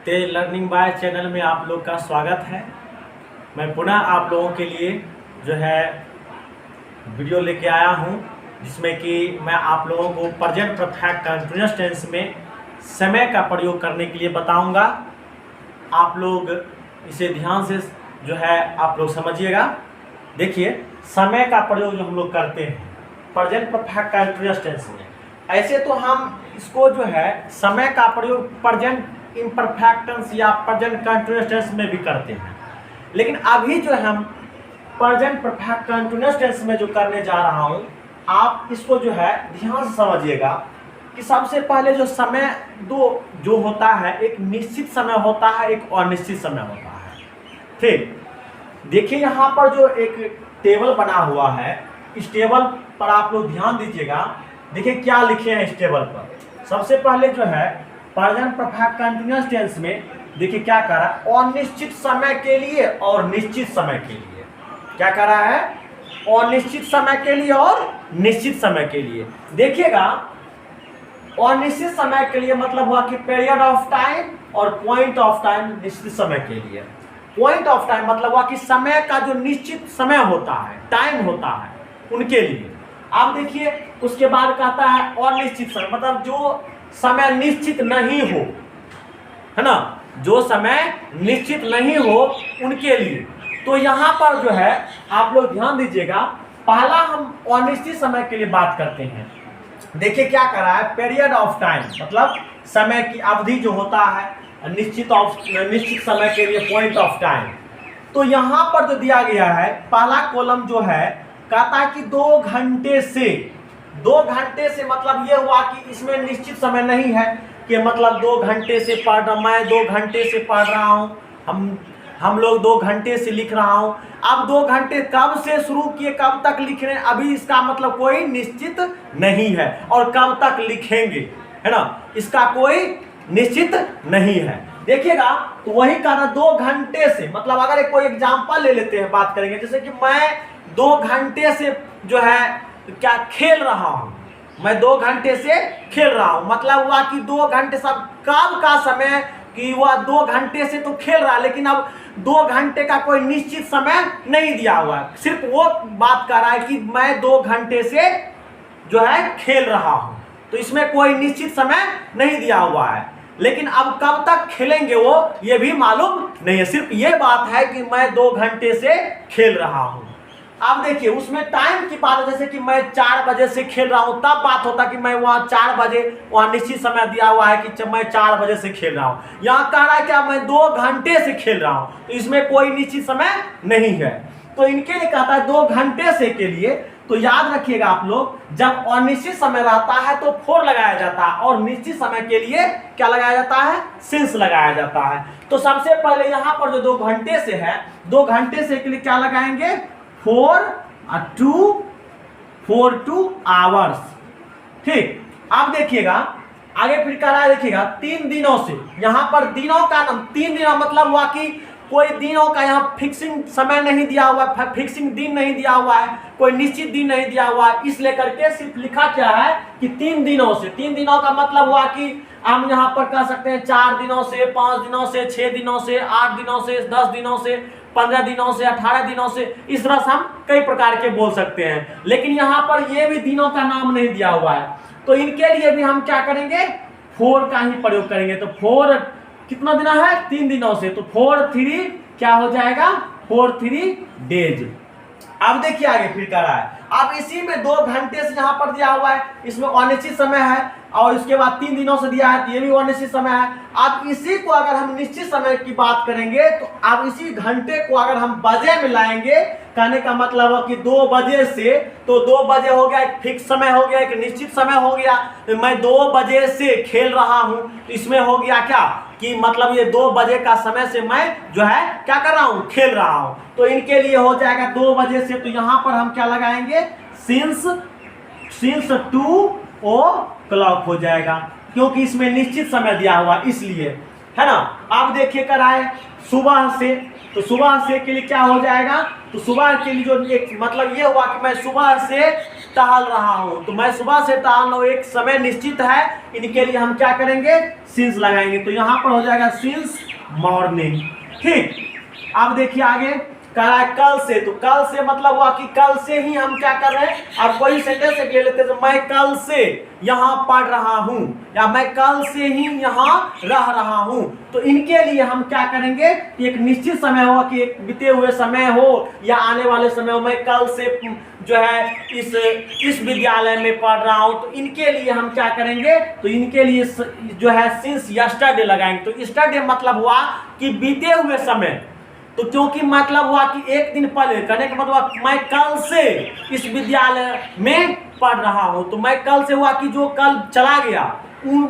Tej learning by channel में आप लोग का स्वागत है। मैं पुनः आप लोगों के लिए जो है वीडियो लेके आया हूं, जिसमें कि मैं आप लोगों को प्रेजेंट परफेक्ट कंटीन्यूअस टेंस में समय का प्रयोग करने के लिए बताऊंगा। आप लोग इसे ध्यान से जो है आप लोग समझिएगा। देखिए, समय का प्रयोग जो हम लोग करते हैं प्रेजेंट परफेक्ट कंटीन्यूअस टेंस में, ऐसे तो हम इसको जो है समय का प्रयोग प्रेजेंट इम्परफेक्ट टेंस या प्रेजेंट कंटीन्यूअस टेंस में भी करते हैं, लेकिन अभी जो है हम प्रेजेंट परफेक्ट कंटीन्यूअस टेंस में जो करने जा रहा हूं, आप इसको जो है ध्यान से समझिएगा कि सबसे पहले जो समय दो जो होता है, एक निश्चित समय होता है, एक अनिश्चित समय होता है। ठीक, देखिए यहाँ पर जो एक टेबल बना हुआ है, इस टेबल पर आप लोग ध्यान दीजिएगा। देखिए क्या लिखे हैं इस टेबल पर। सबसे पहले जो है प्रेजेंट परफेक्ट कंटीन्यूअस टेंस में देखिए क्या कर रहा है, अनिश्चित समय के लिए और निश्चित समय के लिए। क्या कर रहा है, अनिश्चित समय के लिए और निश्चित समय के लिए। देखिएगा, अनिश्चित समय के लिए मतलब हुआ कि पीरियड ऑफ टाइम, और पॉइंट ऑफ टाइम निश्चित समय के लिए। पॉइंट ऑफ टाइम मतलब हुआ कि समय का जो निश्चित समय होता है, टाइम होता है, उनके लिए। आप देखिए उसके बाद कहता है अनिश्चित समय, मतलब जो समय निश्चित नहीं हो, है ना, जो समय निश्चित नहीं हो उनके लिए। तो यहाँ पर जो है आप लोग ध्यान दीजिएगा, पहला हम अनिश्चित समय के लिए बात करते हैं। देखिए क्या कर रहा है, पीरियड ऑफ टाइम मतलब समय की अवधि जो होता है, निश्चित समय के लिए पॉइंट ऑफ टाइम। तो यहाँ पर जो दिया गया है पहला कॉलम जो है, कहता है कि 2 घंटे से। 2 घंटे से मतलब ये हुआ कि इसमें निश्चित समय नहीं है कि मतलब 2 घंटे से पढ़ रहा, मैं 2 घंटे से पढ़ रहा हूँ, हम लोग 2 घंटे से लिख रहा हूँ। अब 2 घंटे कब से शुरू किए, कब तक लिख रहे हैं, अभी इसका मतलब कोई निश्चित नहीं है। और कब तक लिखेंगे, है ना, इसका कोई निश्चित नहीं है। देखिएगा, तो वही कहना 2 घंटे से मतलब अगर एक कोई एग्जाम्पल ले लेते हैं, बात करेंगे। जैसे कि मैं 2 घंटे से जो है क्या खेल रहा हूँ, मैं 2 घंटे से खेल रहा हूँ, मतलब हुआ कि 2 घंटे सब कब का समय कि वह 2 घंटे से तो खेल रहा है, लेकिन अब 2 घंटे का कोई निश्चित समय नहीं दिया हुआ है। सिर्फ वो बात कर रहा है कि मैं 2 घंटे से जो है खेल रहा हूँ, तो इसमें कोई निश्चित समय नहीं दिया हुआ है। लेकिन अब कब तक खेलेंगे वो ये भी मालूम नहीं है, सिर्फ ये बात है कि मैं 2 घंटे से खेल रहा हूँ। अब देखिए उसमें टाइम की बात है, जैसे कि मैं 4 बजे से खेल रहा हूँ, तब बात होता कि मैं वहाँ 4 बजे, वहाँ निश्चित समय दिया हुआ है कि मैं 4 बजे से खेल रहा हूँ। यहाँ कह रहा है कि मैं 2 घंटे से खेल रहा हूँ, तो इसमें कोई निश्चित समय नहीं है। तो इनके लिए कहता है 2 घंटे से के लिए। तो याद रखिएगा आप लोग, जब अनिश्चित समय रहता है तो फोर लगाया जाता है, और निश्चित समय के लिए क्या लगाया जाता है, सिंस लगाया जाता है। तो सबसे पहले यहाँ पर जो 2 घंटे से है, 2 घंटे से के लिए क्या लगाएंगे, 4 to आवर्स। ठीक, अब देखिएगा आगे फिर कह रहा है, देखिएगा 3 दिनों से। यहाँ पर दिनों का नाम 3 दिनों मतलब हुआ कि कोई दिनों का यहाँ फिक्सिंग समय नहीं दिया हुआ है, फिक्सिंग दिन नहीं दिया हुआ है, कोई निश्चित दिन नहीं दिया हुआ है, इसलिए करके सिर्फ लिखा क्या है कि 3 दिनों से। 3 दिनों का मतलब हुआ कि हम यहाँ पर कह सकते हैं 4 दिनों से, 5 दिनों से, 6 दिनों से, 8 दिनों से, 10 दिनों से, 15 दिनों से, 18 दिनों से, इस तरह से हम कई प्रकार के बोल सकते हैं। लेकिन यहाँ पर ये भी दिनों का नाम नहीं दिया हुआ है, तो इनके लिए भी हम क्या करेंगे, 4 का ही प्रयोग करेंगे। तो 4 कितना दिन है, 3 दिनों से, तो 4 3 क्या हो जाएगा, 4 3 डेज। अब देखिए आगे फिर कर रहा है, अब इसी में 2 घंटे से यहाँ पर दिया हुआ है, इसमें अनिश्चित समय है, और इसके बाद 3 दिनों से दिया है, तो ये भी अनिश्चित समय है। अब इसी को अगर हम निश्चित समय की बात करेंगे, तो अब इसी घंटे को अगर हम बजे में लाएंगे, कहने का मतलब है कि 2 बजे से, तो 2 बजे हो गया, एक फिक्स समय हो गया, एक निश्चित समय हो गया। तो मैं 2 बजे से खेल रहा हूँ, तो इसमें हो गया क्या कि मतलब ये 2 बजे का समय से मैं जो है क्या कर रहा हूँ, खेल रहा हूँ। तो इनके लिए हो जाएगा 2 बजे से, तो यहाँ पर हम क्या लगाएंगे, सिंस 2 o'clock हो जाएगा, क्योंकि इसमें निश्चित समय दिया हुआ इसलिए, है ना। अब देखिए कराए सुबह से, तो सुबह से के लिए क्या हो जाएगा, तो सुबह के लिए जो एक मतलब ये हुआ कि मैं सुबह से टहल रहा हूं। तो मैं सुबह से टहल रहा हूं, एक समय निश्चित है, इनके लिए हम क्या करेंगे, सिंस लगाएंगे। तो यहां पर हो जाएगा सिंस मॉर्निंग। ठीक, अब देखिए आगे कह रहा है कल से। तो कल से मतलब हुआ कि कल से ही हम क्या कर रहे हैं, और कोई सेंटेंस ले लेते हैं, तो मैं कल से यहाँ पढ़ रहा हूँ, या मैं कल से ही यहाँ रह रहा हूँ। तो इनके लिए हम क्या करेंगे कि एक निश्चित समय हो, कि एक बीते हुए समय हो या आने वाले समय हो, मैं कल से जो है इस विद्यालय में पढ़ रहा हूँ। तो इनके लिए हम क्या करेंगे, तो इनके लिए जो है सिंस यस्टरडे लगाएंगे। तो यस्टरडे मतलब हुआ कि बीते हुए समय। तो क्योंकि मतलब हुआ कि एक दिन पहले, कहने का मतलब मैं कल से इस विद्यालय में पढ़ रहा हूं। तो मैं कल से हुआ कि जो कल चला गया,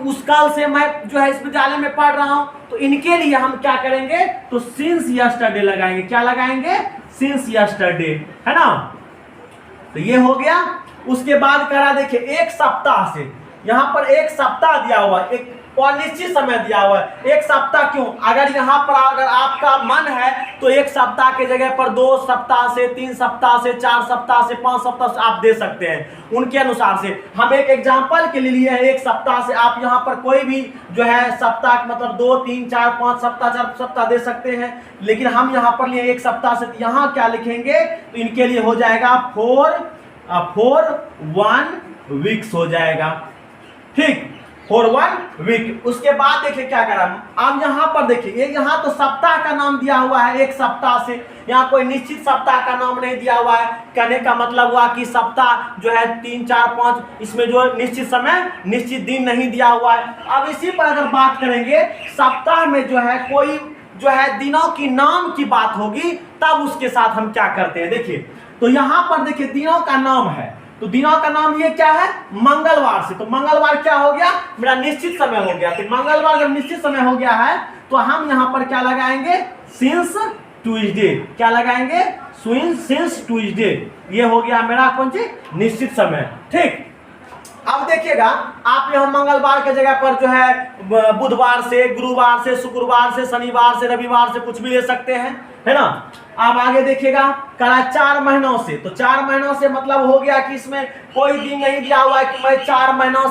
उस कल से मैं जो है इस विद्यालय में पढ़ रहा हूं। तो इनके लिए हम क्या करेंगे, तो सिंस यस्टरडे लगाएंगे। क्या लगाएंगे, सिंस यस्टरडे, है ना। तो ये हो गया। उसके बाद करा देखिए एक सप्ताह से, यहां पर एक सप्ताह दिया हुआ, एक अनिश्चित समय दिया हुआ है। एक सप्ताह क्यों, अगर यहाँ पर अगर आपका मन है तो एक सप्ताह के जगह पर 2 सप्ताह से, 3 सप्ताह से, 4 सप्ताह से, 5 सप्ताह से आप दे सकते हैं, उनके अनुसार से। हम एक एग्जांपल के लिए हैं, एक सप्ताह से आप यहाँ पर कोई भी जो है सप्ताह मतलब 2, 3, 4, 5 सप्ताह, 4 सप्ताह दे सकते हैं, लेकिन हम यहाँ पर लिए एक सप्ताह से। यहाँ क्या लिखेंगे, तो इनके लिए हो जाएगा 4 1 वीक्स हो जाएगा। ठीक, 4 1 वीक। उसके बाद देखिए क्या करा, अब यहाँ पर देखिए यहाँ तो सप्ताह का नाम दिया हुआ है, एक सप्ताह से। यहाँ कोई निश्चित सप्ताह का नाम नहीं दिया हुआ है। कहने का मतलब हुआ कि सप्ताह जो है 3, 4, 5, इसमें जो निश्चित समय, निश्चित दिन नहीं दिया हुआ है। अब इसी पर अगर बात करेंगे, सप्ताह में जो है कोई जो है दिनों की नाम की बात होगी, तब उसके साथ हम क्या करते हैं। देखिए तो यहाँ पर देखिए दिनों का नाम है, तो दिनों का नाम ये क्या है, मंगलवार से। तो मंगलवार क्या हो गया, मेरा निश्चित समय हो गया। तो मंगलवार जब निश्चित समय हो गया है, तो हम यहाँ पर क्या लगाएंगे, सिंस ट्यूसडे। क्या लगाएंगे, सिंस ट्यूसडे। ये हो गया मेरा कौन सी, निश्चित समय। ठीक, अब देखिएगा आप यहाँ मंगलवार के जगह पर जो है बुधवार से, गुरुवार से, शुक्रवार से, शनिवार से, रविवार से कुछ भी ले सकते हैं, है ना। अब आगे देखिएगा करा 4 महीनों से। तो 4 महीनों से मतलब हो गया कि इसमें कोई दिन नहीं दिया हुआ है कि मैं 4 महीनों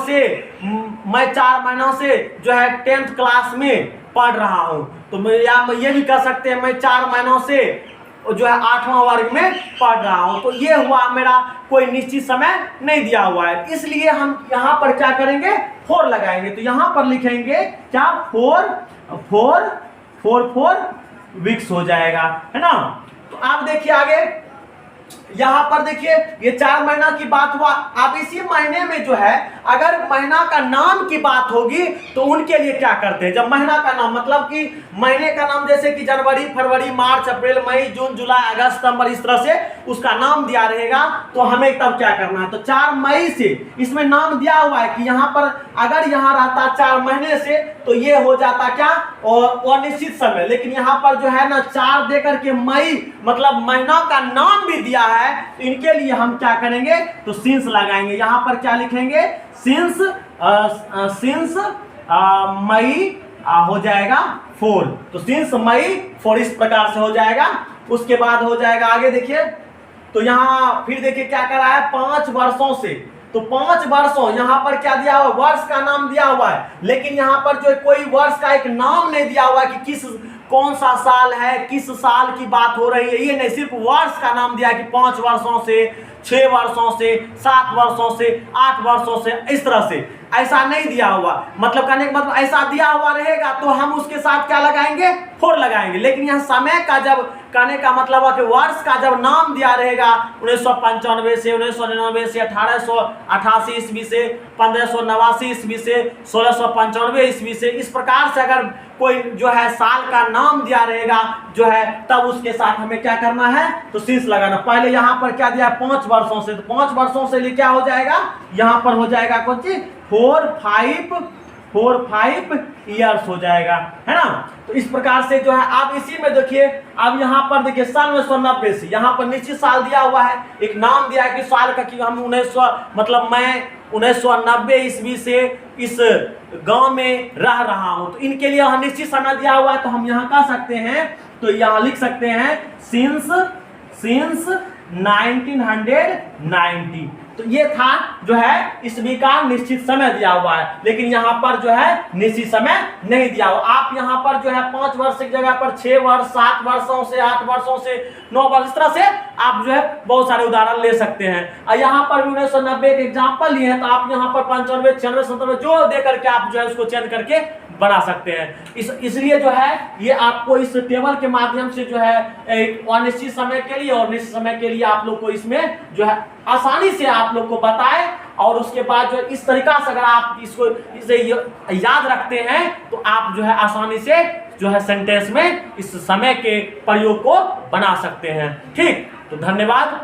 से जो है 10th क्लास में पढ़ रहा हूं। तो मैं ये भी कह सकते हैं मैं 4 महीनों से जो है 8वां वर्ग में पढ़ रहा हूं। तो ये हुआ मेरा कोई निश्चित समय नहीं दिया हुआ है, इसलिए हम यहाँ पर क्या करेंगे, 4 लगाएंगे। तो यहाँ पर लिखेंगे क्या, 4 वीक्स हो जाएगा, है ना। तो आप देखिए आगे यहाँ पर देखिए ये 4 महीना की बात हुआ। अब इसी महीने में जो है अगर महीना का नाम की बात होगी, तो उनके लिए क्या करते हैं, जब महीना का नाम मतलब कि महीने का नाम, जैसे कि जनवरी, फरवरी, मार्च, अप्रैल, मई, जून, जुलाई, अगस्त, सितंबर, इस तरह से उसका नाम दिया रहेगा। तो हमें तब क्या करना है, तो 4 मई से इसमें नाम दिया हुआ है कि यहाँ पर अगर यहाँ रहता 4 महीने से, तो ये हो जाता क्या, और अनिश्चित समय। लेकिन यहाँ पर जो है ना 4 दे करके मई मतलब महीना का नाम भी दिया है। तो इनके लिए हम क्या करेंगे, तो सिंस लगाएंगे। यहाँ पर क्या लिखेंगे, सिंस मई हो जाएगा 4। तो सिंस मई 4 इस प्रकार से हो जाएगा। उसके बाद हो जाएगा आगे देखिए, तो यहाँ फिर देखिए क्या कर रहा है, 5 वर्षों से। तो 5 वर्षों, यहाँ पर क्या दिया हुआ, वर्ष का नाम दिया हुआ है, लेकिन यहाँ पर जो कोई वर्ष का एक नाम नहीं दिया हुआ है कि कौन सा साल है, किस साल की बात हो रही है, ये नहीं, सिर्फ वर्ष का नाम दिया कि 5 वर्षों से, 6 वर्षों से, 7 वर्षों से, 8 वर्षों से, इस तरह से। ऐसा नहीं दिया हुआ, मतलब कहने का मतलब ऐसा दिया हुआ रहेगा तो हम उसके साथ क्या लगाएंगे, 4 लगाएंगे। लेकिन यहाँ समय का जब कहने का मतलब है कि वर्ष का जब नाम दिया रहेगा 1995 से, 1999 से, 1888 ईस्वी से, 1589 ईस्वी से, 1695 ईस्वी से, इस प्रकार से अगर कोई जो है साल का नाम दिया रहेगा जो है, तब उसके साथ हमें क्या करना है, तो सिंस लगाना। पहले यहाँ पर क्या दिया, 5 वर्षों से। तो 5 वर्षों से लिए क्या हो जाएगा, यहाँ पर हो जाएगा कौन सी, 4 5 ईयर्स हो जाएगा, है ना। तो इस प्रकार से जो है आप इसी में देखिए, अब यहाँ पर देखिए 1990 से, यहाँ पर निश्चित साल दिया हुआ है, एक नाम दिया है कि साल का, कि हम 1900 मतलब मैं 1990 ईस्वी से इस गांव में रह रहा हूं। तो इनके लिए निश्चित समय दिया हुआ है, तो हम यहाँ कह सकते हैं, तो यहाँ लिख सकते हैं सिंस 1990। तो ये था जो है इसमें का निश्चित समय दिया हुआ है, लेकिन यहाँ पर जो है निश्चित समय नहीं दिया हुआ। आप यहाँ पर जो है 5 वर्ष की जगह पर 6 वर्ष, 7 वर्षों से, 8 वर्षों से, 9 वर्ष, इस तरह से आप जो है बहुत सारे उदाहरण ले सकते हैं। और यहाँ पर भी 1990 के एग्जाम्पल लिए हैं, तो आप यहाँ पर 95, 96, 97 जो दे करके आप जो है उसको चेंज करके बना सकते हैं। इसलिए जो है ये आपको इस टेबल के माध्यम से जो है एक अनिश्चित समय के लिए और निश्चित समय के लिए आप लोग को इसमें जो है आसानी से आप लोग को बताए, और उसके बाद जो इस तरीका से अगर आप इसको इसे याद रखते हैं तो आप जो है आसानी से जो है सेंटेंस में इस समय के प्रयोग को बना सकते हैं। ठीक, तो धन्यवाद।